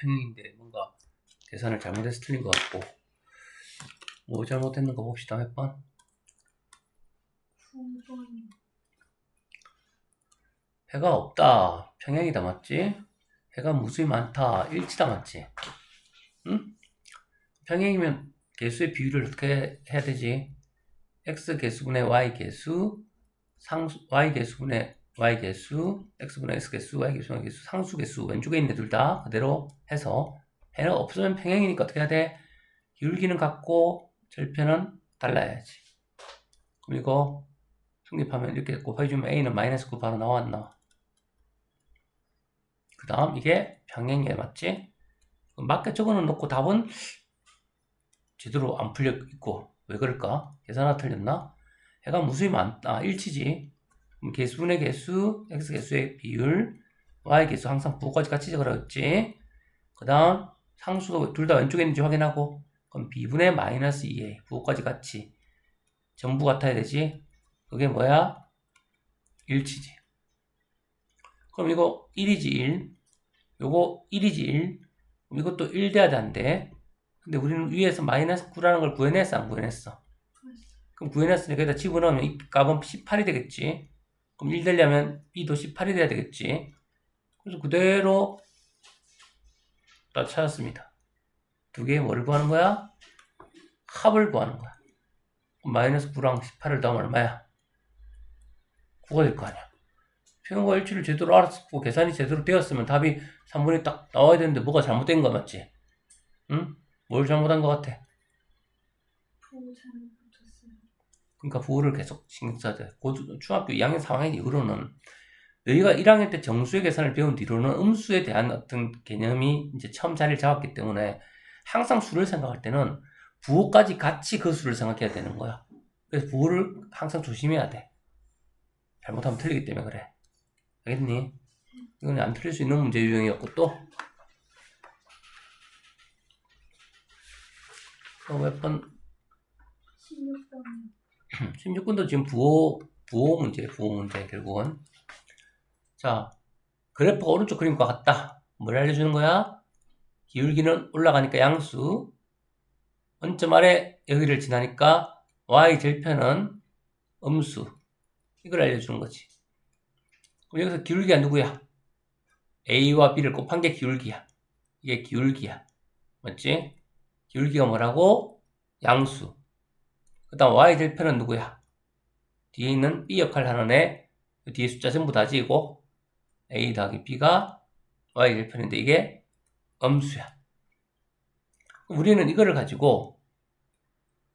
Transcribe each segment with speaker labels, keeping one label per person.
Speaker 1: 평행인데 뭔가 계산을 잘못해서 틀린 것 같고. 뭐 잘못했는가 봅시다. 몇 번?
Speaker 2: 9번.
Speaker 1: 해가 없다. 평행이다. 맞지? 해가 무수히 많다. 일치다. 맞지? 응? 평행이면 개수의 비율을 어떻게 해야 되지? x 개수분의 y 개수, y 개수분의 y 개수, x분의 x 개수, y 개수분의 개수, 상수 개수 왼쪽에 있는 둘 다 그대로 해서 해가 없으면 평행이니까 어떻게 해야 돼? 기울기는 같고 절편은 달라야지. 그럼 이거 성립하면 이렇게 곱해주면 a는 마이너스 9 바로 나왔나? 그 다음 이게 평행이에 맞지? 맞게 적어는 놓고 답은 제대로 안 풀려 있고 왜 그럴까? 계산하다 틀렸나? 해가 무수히 많다. 일치지. 그럼 개수분의 개수, x 개수의 비율, y 개수 항상 부호까지 같이 적으라고 했지. 그 다음 상수도 둘 다 왼쪽에 있는지 확인하고 그럼 b분의 마이너스 2a 부호까지 같이 전부 같아야 되지. 그게 뭐야? 일치지. 그럼 이거 1이지 1. 요거 1이지 1. 이것도 1 돼야 되는데 근데 우리는 위에서 마이너스 9라는 걸 구해냈어 안 구해냈어? 그럼 구해냈으니까 여기다 집어넣으면 이 값은 18이 되겠지. 그럼 1 되려면 b도 18이 돼야 되겠지. 그래서 그대로 다 찾았습니다. 두 개의 뭐를 구하는 거야? 합을 구하는 거야. 그럼 마이너스 9랑 18을 더하면 얼마야? 9가 될 거 아니야. 평행과 일치를 제대로 알았고 계산이 제대로 되었으면 답이 3분의 딱 나와야 되는데 뭐가 잘못된 거 맞지? 응? 뭘 잘못한 거 같아?
Speaker 2: 부호 잘못 붙였어요.
Speaker 1: 그러니까 부호를 계속 신경 써야 돼. 중학교 2학년, 4학년 이후로는 너희가 1학년 때 정수의 계산을 배운 뒤로는 음수에 대한 어떤 개념이 이제 처음 자리를 잡았기 때문에 항상 수를 생각할 때는 부호까지 같이 그 수를 생각해야 되는 거야. 그래서 부호를 항상 조심해야 돼. 잘못하면 틀리기 때문에 그래. 알겠니? 이건 안 틀릴 수 있는 문제 유형이었고 또 몇 번?
Speaker 2: 16번.
Speaker 1: 16번도 지금 부호 문제 결국은. 자, 그래프가 오른쪽 그림과 같다. 뭘 알려주는 거야? 기울기는 올라가니까 양수, 원점 아래 여기를 지나니까 y 절편은 음수. 이걸 알려주는 거지. 그럼 여기서 기울기가 누구야? a와 b를 곱한 게 기울기야. 이게 기울기야. 맞지? 기울기가 뭐라고? 양수. 그 다음 y 절편은 누구야? 뒤에 있는 b 역할을 하는 애, 뒤에 숫자 전부 다 지고 a 더하기 b가 y 절편인데 이게 음수야. 우리는 이거를 가지고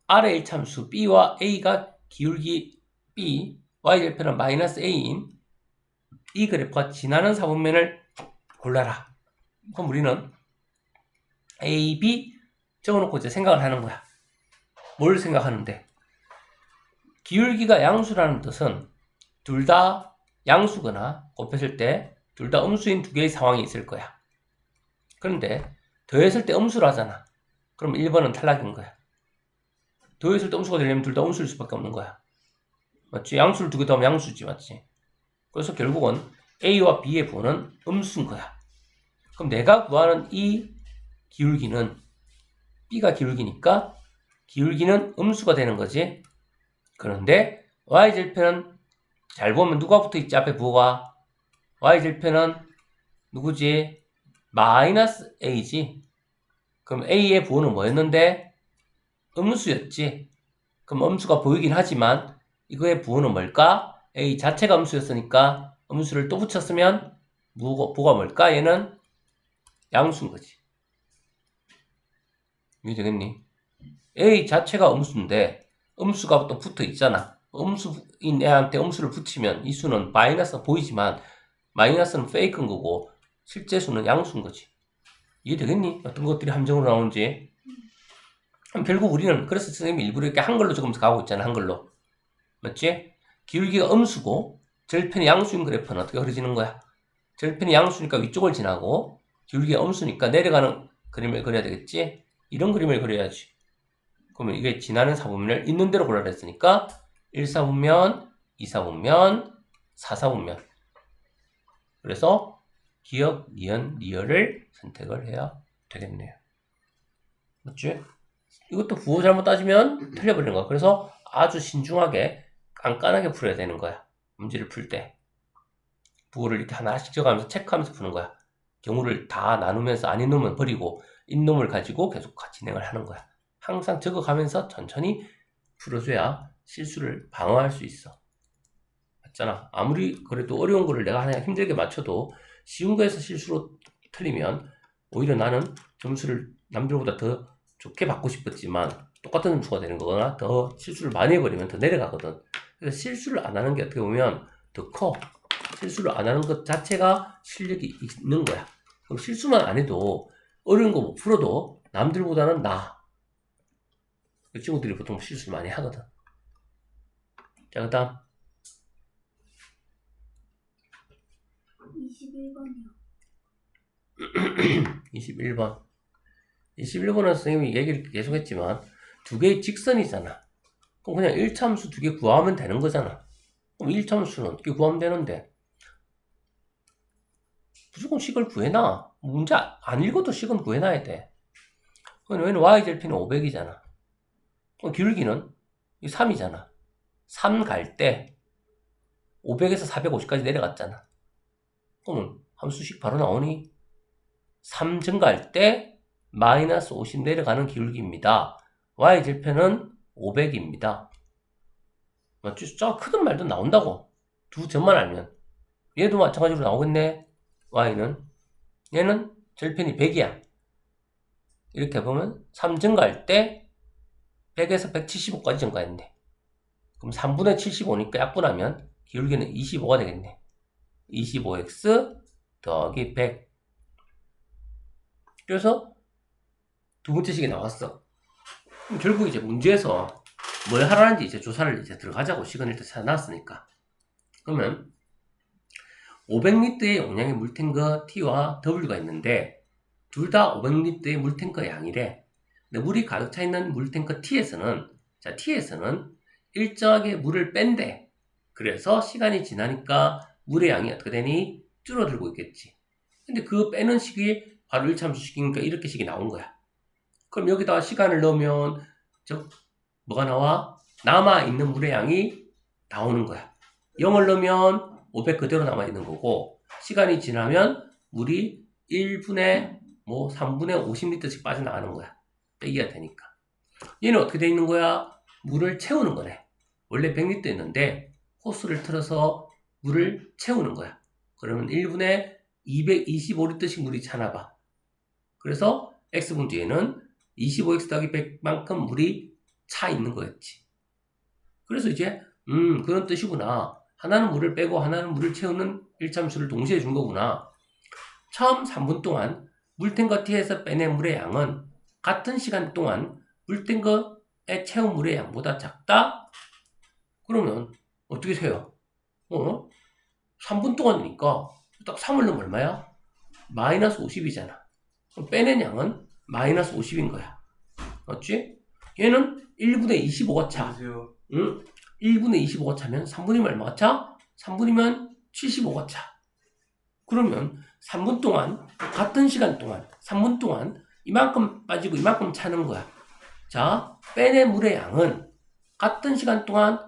Speaker 1: R의 일참수 B와 A가 기울기 B, Y절편은 마이너스 A인 이 그래프가 지나는 사분면을 골라라. 그럼 우리는 A, B 적어놓고 이제 생각을 하는 거야. 뭘 생각하는데? 기울기가 양수라는 뜻은 둘 다 양수거나 곱했을 때 둘 다 음수인 두 개의 상황이 있을 거야. 그런데 더했을 때 음수를 하잖아. 그럼 1번은 탈락인 거야. 더했을 때 음수가 되려면 둘 다 음수일 수밖에 없는 거야. 맞지? 양수를 두 개 더하면 양수지, 맞지? 그래서 결국은 A와 B의 부호는 음수인 거야. 그럼 내가 구하는 이 기울기는 B가 기울기니까 기울기는 음수가 되는 거지. 그런데 Y절편은 잘 보면 누가 붙어있지? 앞에 부호가 Y절편은 누구지? 마이너스 A지. 그럼 A의 부호는 뭐였는데? 음수였지. 그럼 음수가 보이긴 하지만 이거의 부호는 뭘까? A 자체가 음수였으니까 음수를 또 붙였으면 부호가 뭘까? 얘는 양수인 거지. 이해되겠니? A 자체가 음수인데 음수가 또 붙어 있잖아. 음수인 애한테 음수를 붙이면 이 수는 마이너스가 보이지만 마이너스는 페이크인 거고 실제 수는 양수인 거지. 이해되겠니? 어떤 것들이 함정으로 나오는지. 결국 우리는 그래서 선생님이 일부러 이렇게 한글로 조금 가고 있잖아. 한글로. 맞지? 기울기가 음수고 절편이 양수인 그래프는 어떻게 그려지는 거야? 절편이 양수니까 위쪽을 지나고 기울기가 음수니까 내려가는 그림을 그려야 되겠지? 이런 그림을 그려야지. 그러면 이게 지나는 사분면을 있는 대로 골라라 했으니까 1사분면, 2사분면, 4사분면. 그래서 기억, 니은, 리을을 선택을 해야 되겠네요. 맞지? 이것도 부호 잘못 따지면 틀려버리는 거야. 그래서 아주 신중하게 깐깐하게 풀어야 되는 거야. 문제를 풀 때. 부호를 이렇게 하나씩 적어가면서 체크하면서 푸는 거야. 경우를 다 나누면서 아닌 놈은 버리고 있는 놈을 가지고 계속 진행을 하는 거야. 항상 적어가면서 천천히 풀어줘야 실수를 방어할 수 있어. 맞잖아. 아무리 그래도 어려운 거를 내가 그냥 힘들게 맞춰도 쉬운 거에서 실수로 틀리면 오히려 나는 점수를 남들보다 더 좋게 받고 싶었지만 똑같은 점수가 되는 거거나 더 실수를 많이 해버리면 더 내려가거든. 그래서 실수를 안 하는 게 어떻게 보면 더 커. 실수를 안 하는 것 자체가 실력이 있는 거야. 그럼 실수만 안 해도 어려운 거 못 풀어도 남들보다는 나아. 그 친구들이 보통 실수를 많이 하거든. 자, 그 다음
Speaker 2: 21번이요.
Speaker 1: 21번. 21번은 선생님이 얘기를 계속 했지만 두 개의 직선이잖아. 그럼 그냥 1참수 두 개 구하면 되는 거잖아. 그럼 1참수는 어떻게 구하면 되는데? 무조건 식을 구해놔. 문제 안 읽어도 식은 구해놔야 돼. 왜냐면 y절편이 500이잖아. 그럼 기울기는 3이잖아. 3 갈 때 500에서 450까지 내려갔잖아. 그러면 함수식 바로 나오니 3 증가할 때 마이너스 50 내려가는 기울기입니다. y절편은 500입니다. 맞지? 숫자가 크든 말든 나온다고. 두 점만 알면. 얘도 마찬가지로 나오겠네. y는. 얘는 절편이 100이야. 이렇게 보면 3 증가할 때 100에서 175까지 증가했네. 그럼 3분의 75니까 약분하면 기울기는 25가 되겠네. 25x 더하기 100. 그래서 두 번째 식이 나왔어. 그럼 결국 이제 문제에서 뭘 하라는지 이제 조사를 이제 들어가자고. 식은 일단 찾아놨으니까. 그러면 500리터의 용량의 물탱크 T와 W가 있는데 둘 다 500리터의 물탱크 양이래. 근데 물이 가득 차 있는 물탱크 T에서는 일정하게 물을 뺀대. 그래서 시간이 지나니까 물의 양이 어떻게 되니? 줄어들고 있겠지. 근데 그 빼는 식이 바로 1참수식이니까 이렇게 식이 나온 거야. 그럼 여기다가 시간을 넣으면 뭐가 나와? 남아있는 물의 양이 나오는 거야. 0을 넣으면 500 그대로 남아있는 거고 시간이 지나면 물이 1분에 3분의 50리터씩 빠져나가는 거야. 빼기가 되니까. 얘는 어떻게 돼 있는 거야? 물을 채우는 거네. 원래 100리터였는데 호스를 틀어서 물을 채우는 거야. 그러면 1분에 225리터씩 물이 차나 봐. 그래서 X분지에는 25X 더하기 100만큼 물이 차 있는 거였지. 그래서 이제 그런 뜻이구나. 하나는 물을 빼고 하나는 물을 채우는 1참수를 동시에 준 거구나. 처음 3분 동안 물탱크 T에서 빼낸 물의 양은 같은 시간 동안 물탱크에 채운 물의 양보다 작다? 그러면 어떻게 세요? 3분 동안이니까 딱 3을 넣으면 얼마야? 마이너스 50이잖아. 그럼 빼낸 양은 마이너스 50인 거야. 맞지? 얘는 1분의 25가 차. 응? 1분의 25가 차면 3분이면 얼마가 차? 3분이면 75가 차. 그러면 3분 동안 같은 시간 동안 3분 동안 이만큼 빠지고 이만큼 차는 거야. 자, 빼낸 물의 양은 같은 시간 동안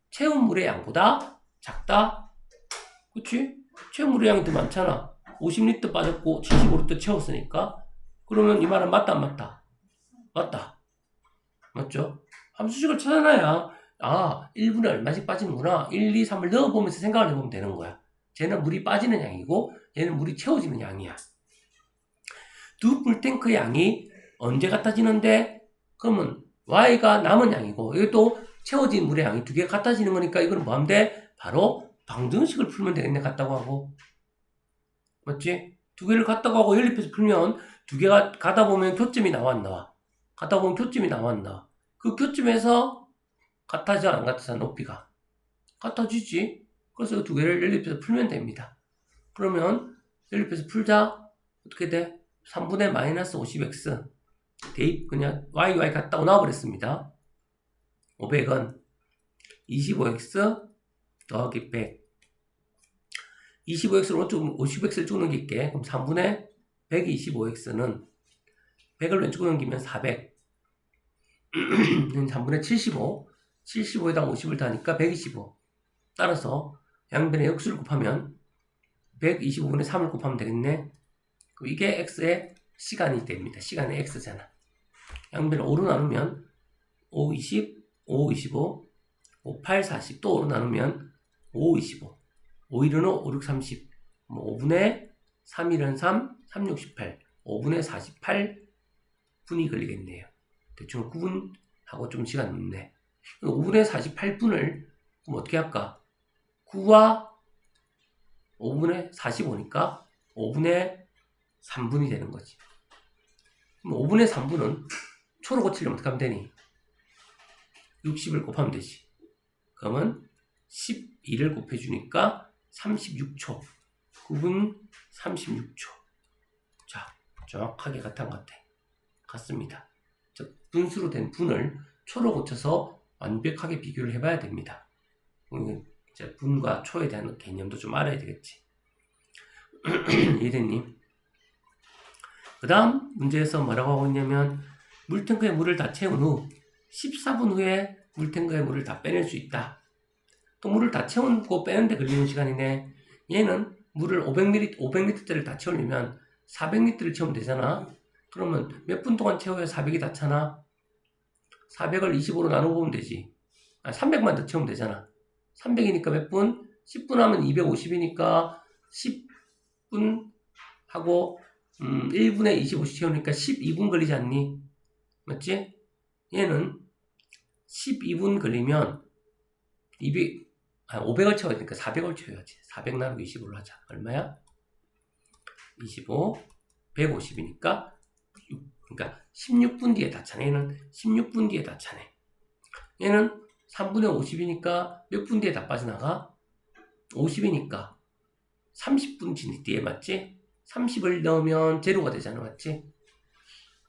Speaker 1: 채운 물의 양보다 작다. 그치? 채운 물의 양이 더 많잖아. 50리터 빠졌고 75리터 채웠으니까. 그러면 이 말은 맞다 안 맞다? 맞다. 맞죠? 함수식을 찾아놔야 1분에 얼마씩 빠지는구나. 1, 2, 3을 넣어보면서 생각을 해보면 되는 거야. 쟤는 물이 빠지는 양이고 얘는 물이 채워지는 양이야. 두 물탱크 양이 언제 같아지는데? 그러면 Y가 남은 양이고 이것도 채워진 물의 양이 두 개 같아지는 거니까 이건 뭐하면 돼? 바로 방정식을 풀면 되겠네. 같다고 하고. 맞지? 두 개를 같다고 하고 연립해서 풀면 두 개가 가다 보면 교점이 나와 안 나와? 가다 보면 교점이 나와 안 나와? 그 교점에서 같아져 안 같아져? 높이가 같아지지. 그래서 두 개를 연립해서 풀면 됩니다. 그러면 연립해서 풀자. 어떻게 돼? 3분의 마이너스 50x 대입 그냥 y 갖다고 나와버렸습니다. 500은 25x 더하기 100 25x를 오른쪽 50x를 쭉 넘길게. 그럼 3분의 125x는 100을 왼쪽으로 넘기면 400. 3분의 75. 75에다 50을 더하니까 125. 따라서 양변에 역수를 곱하면 125분의 3을 곱하면 되겠네. 그럼 이게 x의 시간이 됩니다. 시간이 x잖아. 양변을 5로 나누면 5, 20, 5, 25, 5, 8, 40. 또 5로 나누면 5, 25. 5, 1은 5, 5, 6, 30. 5분의 3, 1은 3, 3, 6, 18. 5분의 48분이 걸리겠네요. 대충 9분하고 좀 시간 넘네. 5분의 48분을 그럼 어떻게 할까? 9와 5분의 45니까 5분의 3분이 되는 거지. 그럼 5분의 3분은 초로 고치려면 어떻게 하면 되니? 60을 곱하면 되지. 그러면 12를 곱해주니까 36초. 9분 36초. 자, 정확하게 같은 것 같아. 같습니다. 즉, 분수로 된 분을 초로 고쳐서 완벽하게 비교를 해봐야 됩니다. 이제 분과 초에 대한 개념도 좀 알아야 되겠지. 이해됐니? 그 다음 문제에서 뭐라고 하고 있냐면 물탱크에 물을 다 채운 후 14분 후에 물탱크에 물을 다 빼낼 수 있다. 또 물을 다 채우고 빼는데 걸리는 시간이네. 얘는 물을 500리터짜리를 다 채우려면 400리터를 채우면 되잖아. 그러면 몇 분 동안 채워야 400이 다 차나? 400을 25로 나눠보면 되지. 300만 더 채우면 되잖아. 300이니까 몇 분? 10분 하면 250이니까 10분 하고 1분에 25씩 채우니까 12분 걸리지 않니? 맞지? 얘는 12분 걸리면 500을 채워야 되니까 400을 채워야지. 400 나누기 20으로 하자. 얼마야? 25, 150이니까 그러니까 16분 뒤에 다 차네. 얘는 16분 뒤에 다 차네. 얘는 3분의 50이니까 몇 분 뒤에 다 빠져나가? 50이니까 30분 뒤에 맞지? 30을 넣으면 제로가 되잖아. 맞지?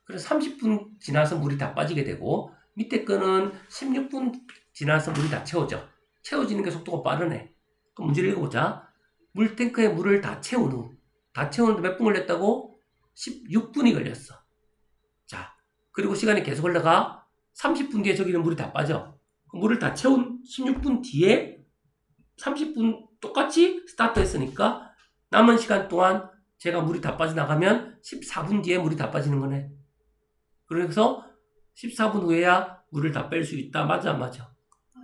Speaker 1: 그래서 30분 지나서 물이 다 빠지게 되고 밑에 거는 16분 지나서 물이 다 채워져. 채워지는 게 속도가 빠르네. 그럼 문제를 읽어보자. 물탱크에 물을 다 채운 후 다 채우는데 몇 분 걸렸다고? 16분이 걸렸어. 자, 그리고 시간이 계속 흘러가 30분 뒤에 저기는 물이 다 빠져. 물을 다 채운 16분 뒤에 30분 똑같이 스타트 했으니까 남은 시간 동안 제가 물이 다 빠져나가면 14분 뒤에 물이 다 빠지는 거네. 그래서 14분 후에야 물을 다 뺄 수 있다. 맞아, 맞아.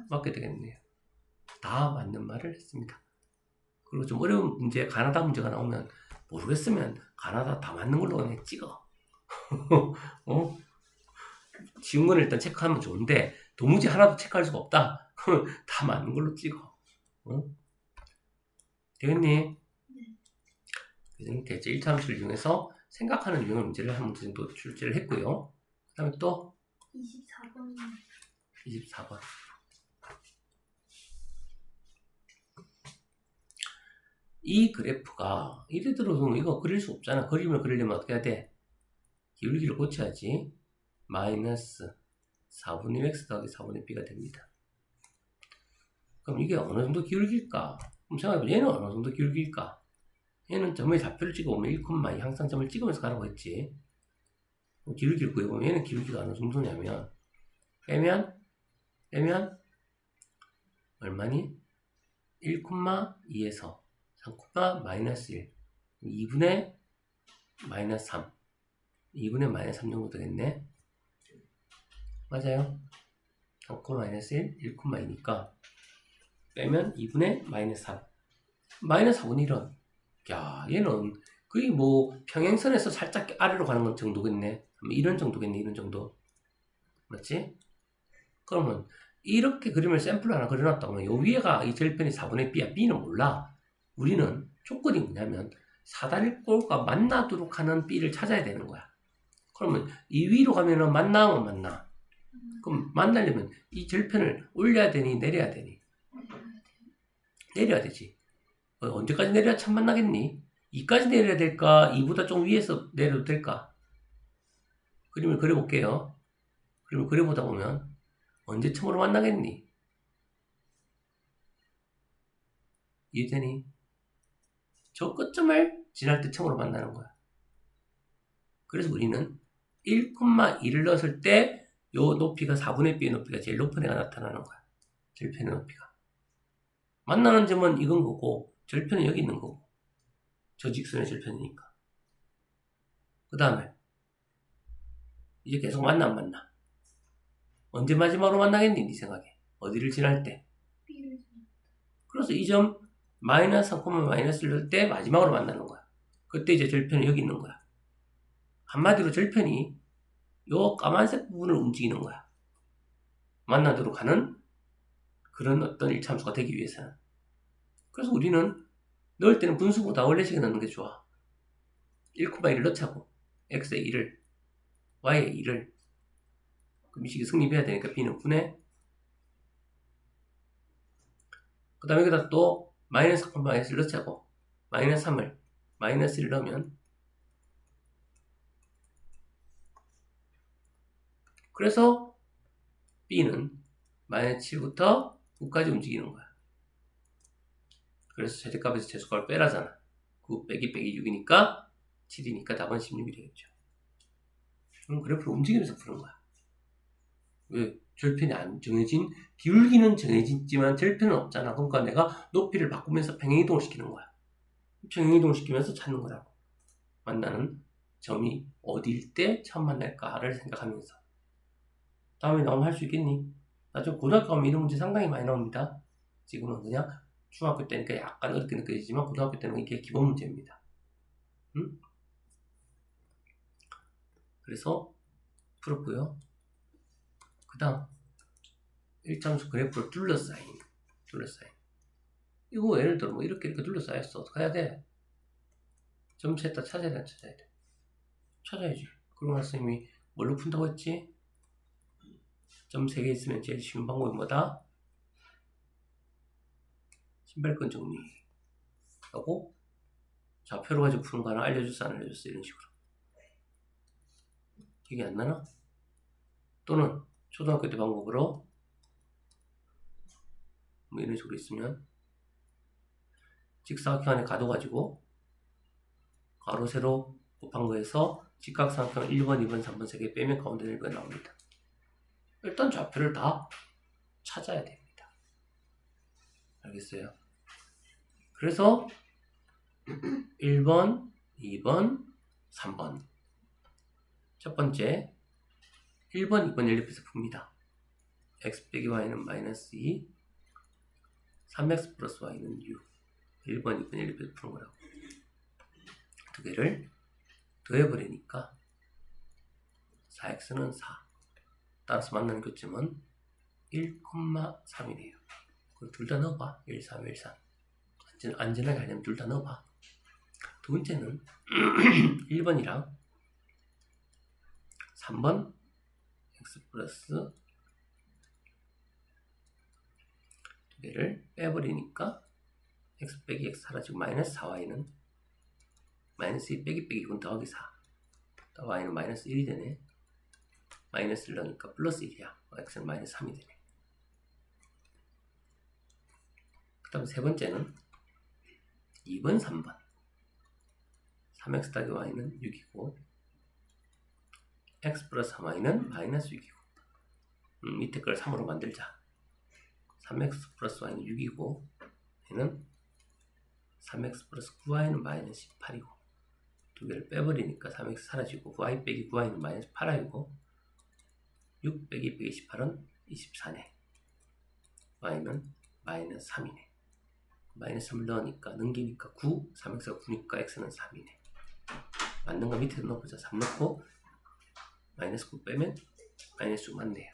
Speaker 1: 맞게 되겠네요. 다 맞는 말을 했습니다. 그리고 좀 어려운 문제, 가나다 문제가 나오면 모르겠으면 가나다 다 맞는 걸로 그냥 찍어. 어? 쉬운 거는 일단 체크하면 좋은데 도무지 하나도 체크할 수가 없다. 그러면 다 맞는 걸로 찍어. 어? 되겠니? 그래서 대체 1차 함수를 이용해서 생각하는 유형의 문제를 한 문제 정도 출제를 했고요. 그 다음에 또
Speaker 2: 24번.
Speaker 1: 24번. 이 그래프가 이래 들어서 이거 그릴 수 없잖아. 그림을 그리려면 어떻게 해야 돼? 기울기를 고쳐야지. 마이너스 4분의 x 더하기 4분의 b가 됩니다. 그럼 이게 어느 정도 기울기일까? 그럼 생각해보자. 얘는 어느 정도 기울기일까? 얘는 점의 좌표를 찍어보면 1,2 항상점을 찍으면서 가라고 했지. 기울기를 구해보면 얘는 기울기가 어느 정도냐면 빼면 얼마니? 1,2에서 3, 마이너스 1 2분의 마이너스 3 2분의 마이너스 3 정도 되겠네. 맞아요. 3, 마이너스 1 1,2니까 빼면 2분의 마이너스 3 마이너스 4분의 1은 야 얘는 거의 뭐 평행선에서 살짝 아래로 가는 건 정도겠네. 이런 정도겠네. 이런 정도 맞지? 그러면 이렇게 그림을 샘플 하나 그려놨다고 하면 요 위에가 이 절편이 4분의 b야. b는 몰라. 우리는 조건이 뭐냐면 사다리꼴과 만나도록 하는 b를 찾아야 되는 거야. 그러면 이 위로 가면은 만나면 만나. 그럼 만나려면 이 절편을 올려야 되니 내려야 되니? 내려야 되지. 언제까지 내려야 참 만나겠니? 2까지 내려야 될까? 2보다 좀 위에서 내려도 될까? 그림을 그려볼게요. 그림을 그려보다 보면 언제 처음으로 만나겠니? 이해되니? 저 끝점을 지날 때 처음으로 만나는 거야. 그래서 우리는 1,2를 넣었을 때 요 높이가 4분의 b의 높이가 제일 높은 애가 나타나는 거야. 절편의 높이가. 만나는 점은 이건 거고 절편은 여기 있는 거고. 저 직선의 절편이니까. 그 다음에 이제 계속 만나 안 만나? 언제 마지막으로 만나겠니? 네 생각에. 어디를 지날 때?
Speaker 2: B를
Speaker 1: 그래서 이 점 마이너스 3, 마이너스를 넣을 때 마지막으로 만나는 거야. 그때 이제 절편이 여기 있는 거야. 한마디로 절편이 요 까만색 부분을 움직이는 거야. 만나도록 하는 그런 어떤 일참수가 되기 위해서는. 그래서 우리는 넣을 때는 분수보다 원래식에 넣는 게 좋아. 1,1을 넣자고. x의 1을, y의 1을. 그럼 이 식이 성립해야 되니까 b는 분해. 그 다음에 여기다 또 마이너스 3,를 넣자고. 마이너스 3을, 마이너스 1을 넣으면. 그래서 b는 마이너스 7부터 9까지 움직이는 거야. 그래서 최대값에서 최소값을 빼라잖아. 9 빼기 6이니까 7이니까 답은 16이 되겠죠. 그럼 그래프를 움직이면서 푸는 거야. 왜? 절편이 안 정해진, 기울기는 정해지지만 절편은 없잖아. 그러니까 내가 높이를 바꾸면서 평행이동을 시키는 거야. 평행이동을 시키면서 찾는 거라고. 만나는 점이 어디일 때 처음 만날까를 생각하면서. 다음에 나오면 할 수 있겠니? 나중에 고등학교 가면 이런 문제 상당히 많이 나옵니다. 지금은 그냥 중학교 때니까 약간 어렵게 느껴지지만 고등학교 때는 이게 기본 문제입니다. 응? 그래서 풀었고요. 그 다음 1참수 그래프를 둘러싸인. 이거 예를 들어 뭐 이렇게 둘러싸였어. 어떻게 해야 돼? 점 셋다 찾아야 돼? 찾아야지. 그러고 나서 선생님이 뭘로 푼다고 했지? 점 3개 있으면 제일 쉬운 방법이 뭐다? 신발끈 정리하고 좌표로 가지고 푸는 거 하나 알려줬어 안 알려줬어 이런 식으로. 기억이 안 나나? 또는 초등학교 때 방법으로 뭐 이런 식으로 있으면 직사각형안에 가둬 가지고 가로 세로 곱한 거에서 직각삼각형 1번, 2번, 3번 3개 빼면 가운데 1번 나옵니다. 일단 좌표를 다 찾아야 됩니다. 알겠어요? 그래서 1번, 2번, 3번 첫 번째 1번, 2번 연립해서 풉니다. x 빼기 y는 마이너스 2 3x 플러스 y는 6 1번, 2번 연립해서 푸는 거라고. 두 개를 더해버리니까 4x는 4 따라서 만나는 교점은 1,3이네요. 둘 다 넣어봐. 1, 3, 1, 3 안전하게 하려면 둘 다 넣어봐. 두 번째는 1번이랑 3번 x 플러스 두 개를 빼버리니까 x 빼기 x 사라지고 마이너스 4y는 마이너스 2 빼기 빼기 9는 더하기 4 y는 마이너스 1이 되네. 마이너스를 넣으니까 플러스 1이야. x는 마이너스 3이 되네. 그 다음 세 번째는 2번, 3번 3x 더하기 y는 6이고 x 플러스 3y는 마이너스 6이고 밑에 걸 3으로 만들자. 3x 플러스 y는 6이고 얘는 3x 플러스 9y는 마이너스 18이고 두 개를 빼버리니까 3x 사라지고 9y 빼기 9y는 마이너스 8y고 6 빼기 18은 24네. y는 마이너스 3이네. 마이너스 3을 넣으니까 넘기니까 9, 3x가 9니까 x는 3이네. 맞는 거 밑에 넣어보자. 3 넣고 마이너스 9 빼면 마이너스 6 맞네요.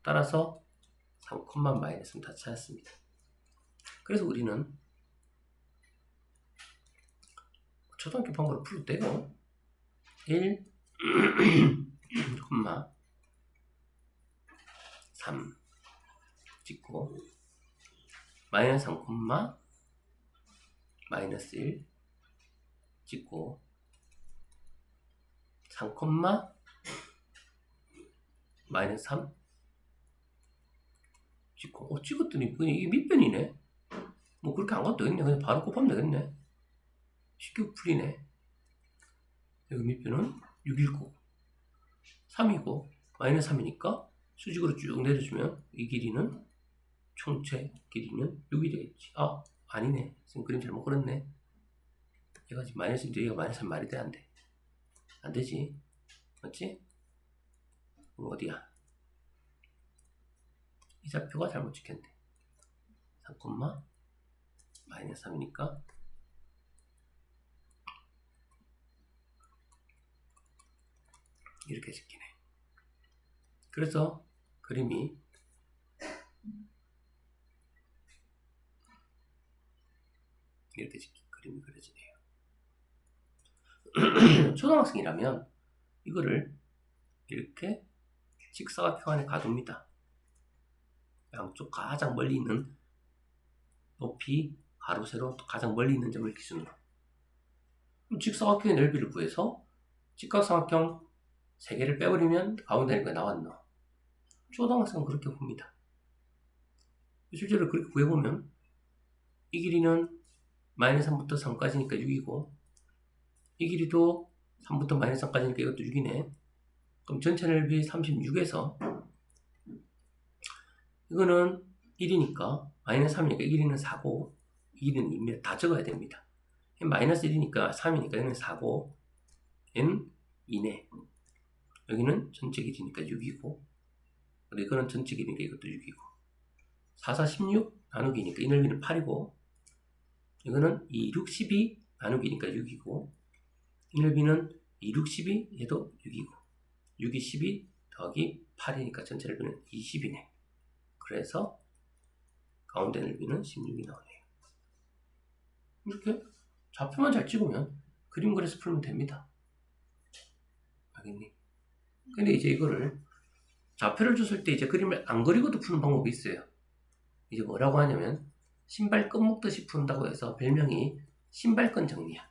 Speaker 1: 따라서 3, 마이너스는 다 찾았습니다. 그래서 우리는 초등학교 방법으로 풀어도 되고 1, 3 찍고 마이너스 3, 마이너스 1 찍고 3, 마이너스 3 찍고 찍었더니 이게 밑변이네. 뭐 그렇게 안 가도 되겠네. 그냥 바로 곱하면 되겠네. 쉽게 풀리네. 여기 밑변은 619, 3이고 마이너스 3이니까 수직으로 쭉 내려주면 이 길이는 총체 길이는 6이 되겠지. 아, 아니네. 지금 그림 잘못 그렸네. 얘가 지금 마이너스인데 얘가 마이너스 3 말이 돼, 안 돼? 안 되지. 맞지? 그럼 어디야? 이 좌표가 잘못 찍혔네. 3, 마이너스 3이니까 이렇게 찍히네. 그래서 그림이 이렇게 그림이 그려지네요. 초등학생이라면 이거를 이렇게 직사각형 안에 가둡니다. 양쪽 가장 멀리 있는 높이, 가로, 세로 가장 멀리 있는 점을 기준으로. 그럼 직사각형의 넓이를 구해서 직각삼각형 3개를 빼버리면 가운데 있는 거 나왔노. 초등학생은 그렇게 봅니다. 실제로 그렇게 구해보면 이 길이는 마이너스 3부터 3까지니까 6이고 이 길이도 3부터 마이너스 3까지니까 이것도 6이네. 그럼 전체 넓이 36에서 이거는 1이니까 마이너스 3이니까 이 길이는 4고 이 길이는 2입니다. 다 적어야 됩니다. 마이너스 1이니까 3이니까 여기는 4고 얘는 2네. 여기는 전체 길이니까 6이고 그리고 이거는 전체 길이니까 이것도 6이고 4, 4, 16 나누기니까 이 넓이는 8이고 이거는 2, 6, 12 나누기니까 6이고 이 넓이는 2, 6, 12 얘도 6이고 6, 2, 12 더하기 8이니까 전체 넓이는 20이네. 그래서 가운데 넓이는 16이 나오네요. 이렇게 좌표만 잘 찍으면 그림 그려서 풀면 됩니다. 알겠니? 근데 이제 이거를 좌표를 줬을 때 이제 그림을 안 그리고도 푸는 방법이 있어요. 이제 뭐라고 하냐면 신발끈 묶듯이 푼다고 해서 별명이 신발끈 정리야.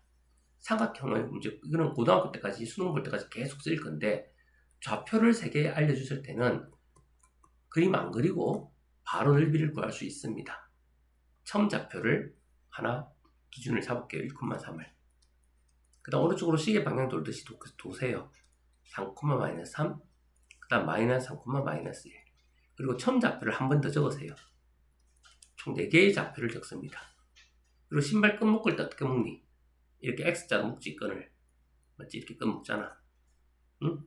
Speaker 1: 삼각형을 이제 이거는 고등학교 때까지 수능 볼 때까지 계속 쓸 건데 좌표를 3개 알려주실 때는 그림 안 그리고 바로 넓이를 구할 수 있습니다. 처음 좌표를 하나 기준을 잡을게요. 1,3을. 그 다음 오른쪽으로 시계 방향 돌듯이 도세요. 3, 마이너스 3, 그 다음 마이너스 3, 마이너스 1. 그리고 처음 좌표를 한 번 더 적으세요. 총 4개의 좌표를 적습니다. 그리고 신발 끈 묶을 때 어떻게 묶니? 이렇게 X자로 묶지, 끈을. 맞지? 이렇게 끈 묶잖아. 응?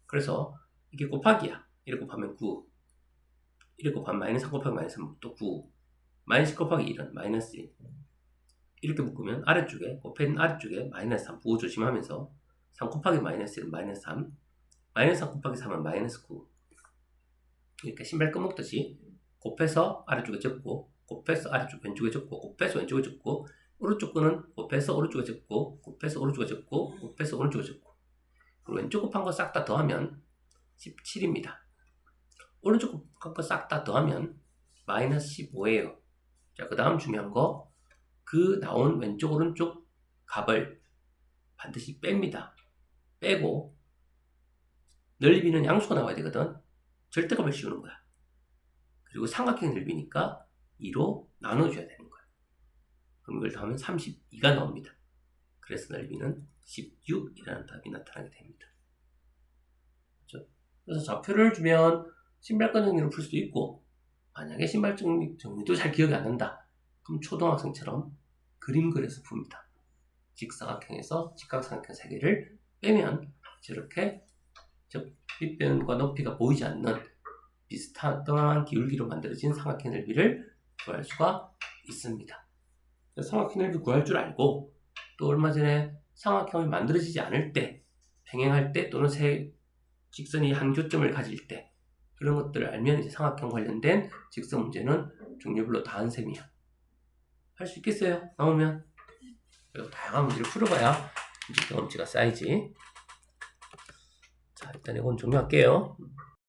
Speaker 1: 그래서 이게 곱하기야. 이렇게 곱하면 9. 이렇게 곱하면 마이너스 3 곱하기 마이너스 3, 또 9. 마이너스 곱하기 1은 마이너스 1. 이렇게 묶으면 아래쪽에, 곱해있는 아래쪽에 마이너스 3 부호 조심하면서 3 곱하기 마이너스 1은 마이너스 3. 마이너스 3 곱하기 3은 마이너스 9. 이렇게 신발 끈 묶듯이 곱해서 아래쪽에 적고 곱해서 아래쪽 왼쪽에 적고 곱해서 왼쪽에 적고 오른쪽 거는 곱해서 오른쪽에 적고 곱해서 오른쪽에 적고 곱해서 오른쪽에 적고 그리고 왼쪽 곱한 거 싹 다 더하면 17입니다. 오른쪽 곱한 거 싹 다 더하면 마이너스 15예요. 자, 그 다음 중요한 거 그 나온 왼쪽 오른쪽 값을 반드시 뺍니다. 빼고 넓이는 양수가 나와야 되거든. 절대값을 씌우는 거야. 그리고 삼각형 넓이니까 2로 나눠줘야 되는 거야. 그럼 이걸 더하면 32가 나옵니다. 그래서 넓이는 16이라는 답이 나타나게 됩니다. 그렇죠? 그래서 좌표를 주면 신발끈 정리를 풀 수도 있고 만약에 신발 정리도 잘 기억이 안 난다. 그럼 초등학생처럼 그림 그려서 풉니다. 직사각형에서 직각삼각형 3개를 빼면 저렇게 밑변과 높이가 보이지 않는 비슷한 기울기로 만들어진 삼각형 넓이를 구할 수가 있습니다. 삼각형 넓이 구할 줄 알고 또 얼마 전에 삼각형이 만들어지지 않을 때 평행할 때 또는 세 직선이 한 교점을 가질 때 그런 것들을 알면 이제 삼각형 관련된 직선 문제는 종류별로 다 한 셈이야. 할 수 있겠어요? 나오면 그리고 다양한 문제를 풀어봐야 이제 경험치가 쌓이지. 자, 일단 이건 종료할게요.